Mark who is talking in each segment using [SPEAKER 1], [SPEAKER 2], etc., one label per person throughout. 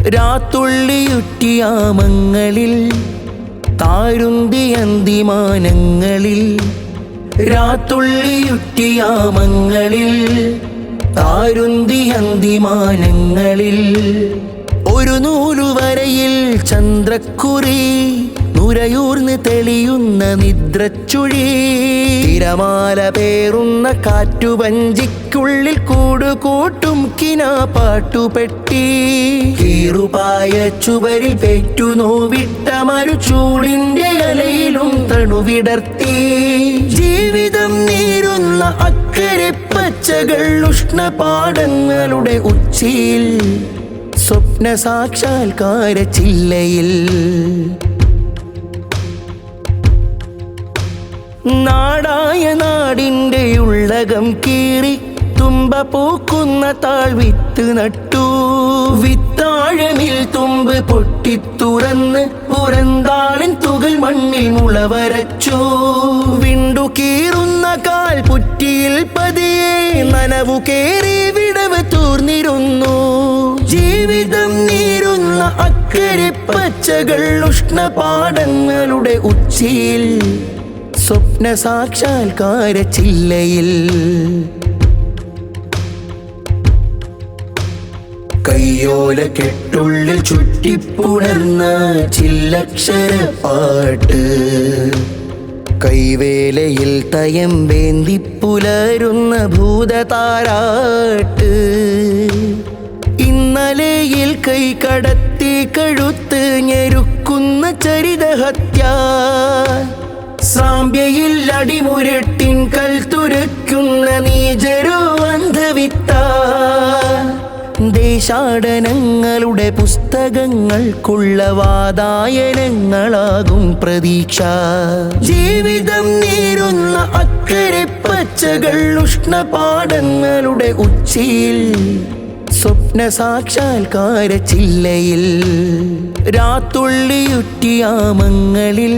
[SPEAKER 1] രാത്തുള്ളിയുറ്റിയാമങ്ങളിൽ താരുന്തി അന്തിമാനങ്ങളിൽ രാത്തുള്ളിയുറ്റിയാമങ്ങളിൽ താരുന്തി അന്തിമാനങ്ങളിൽ ഒരു നൂലുവരയിൽ ചന്ദ്രക്കുറി നുരയൂർന്ന് തെളിയുന്ന നിദ്രച്ചുഴി തിരമാല പേറുന്ന കാറ്റുവഞ്ചിക്കുള്ളിൽ കൂടുകൂട്ടും കിനാപ്പാട്ടുപെട്ടി കീറുപായ ചുവരിൽ പെറ്റു നോവിട്ട മരുചൂടിന്റെ അലയിലും തണുവിടർത്തി ജീവിതം നീരുന്ന അക്കരെ പച്ചകൾ ഉഷ്ണപാടങ്ങളുടെ ഉച്ചിയിൽ സ്വപ്ന സാക്ഷാത്കാര ചില്ലയിൽ നാടായ നാടിൻ്റെ ഉള്ളകം കീറി തുമ്പ പൂക്കുന്ന താഴ്വിത്ത് നട്ടു വിത്താഴമിൽ തുമ്പ് പൊട്ടിത്തുറന്ന് പുറന്താളിൻ തുകൽ മണ്ണിൽ മുളവരച്ചു വിണ്ടു കീറുന്ന കാൽ പുറ്റിയിൽ പതിയെ നനവു കേറി വിടവ് തൂർന്നിരുന്നു ജീവിതം നീരുന്ന അക്കരെ പച്ചകൾ ഉഷ്ണപാടങ്ങളുടെ ഉച്ചിയിൽ സ്വപ്ന സാക്ഷാത്കാര ചില്ലയിൽ കയ്യോല കെട്ടുള്ളിൽ ചുറ്റിപ്പുണർന്ന ചില്ലക്ഷര പാട്ട് കൈവേലയിൽ തയമ്പേന്തി പുലരുന്ന ഭൂതതാരാട്ട് ഇന്നലെയിൽ കൈ കടത്തി കഴുത്ത് ഞെരുക്കുന്ന ചരിതഹത്യ സാമ്യയിൽ അടിമുരട്ടിൻ കൽ തുരക്കുന്ന നീചരോ അന്ധവിത്ത ദേശാടനങ്ങളുടെ പുസ്തകങ്ങൾക്കുള്ള വാതായനങ്ങളാകും പ്രതീക്ഷ ജീവിതം നീരുന്ന അക്കരെ പച്ചകൾ ഉഷ്ണപാടങ്ങളുടെ ഉച്ചിയിൽ സ്വപ്ന സാക്ഷാത്കാര ചില്ലയിൽ രാത്തുള്ളിയുറ്റിയാമങ്ങളിൽ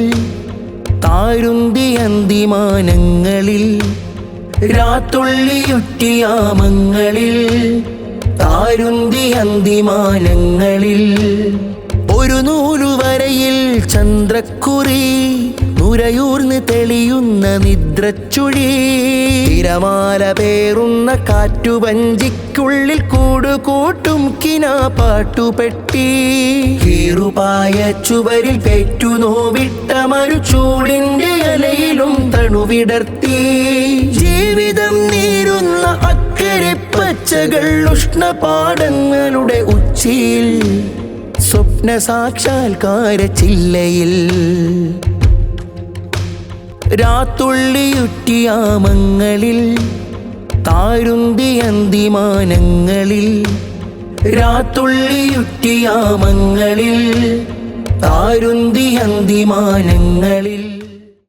[SPEAKER 1] താരുന്തി അന്തിമാനങ്ങളിൽ രാത്തുള്ളിയുറ്റിയാമങ്ങളിൽ താരുന്തി അന്തിമാനങ്ങളിൽ ഒരു നൂലുവരയിൽ ചന്ദ്രക്കുറി നുരയൂർന്ന് തെളിയുന്ന നിദ്രച്ചുഴി തിരമാല പേറുന്ന കാറ്റുവഞ്ചിക്കുള്ളിൽ കൂടുകൂട്ടും കിനാപ്പാട്ടുപെട്ടി കീറുപായ ചുവരിൽ പെറ്റു നോവിട്ട മരുചൂടിന്റെ അലയിലും തണുവിടർത്തി ജീവിതം നീരുന്ന അക്കരെ പച്ചകൾ ഉഷ്ണപാടങ്ങളുടെ ഉച്ചിയിൽ സ്വപ്ന സാക്ഷാത്കാര ചില്ലയിൽ രാത്തുള്ളിയുറ്റിയാമങ്ങളിൽ താരുന്തി അന്തിമാനങ്ങളിൽ രാത്തുള്ളിയുറ്റിയാമങ്ങളിൽ താരുന്തി അന്തിമാനങ്ങളിൽ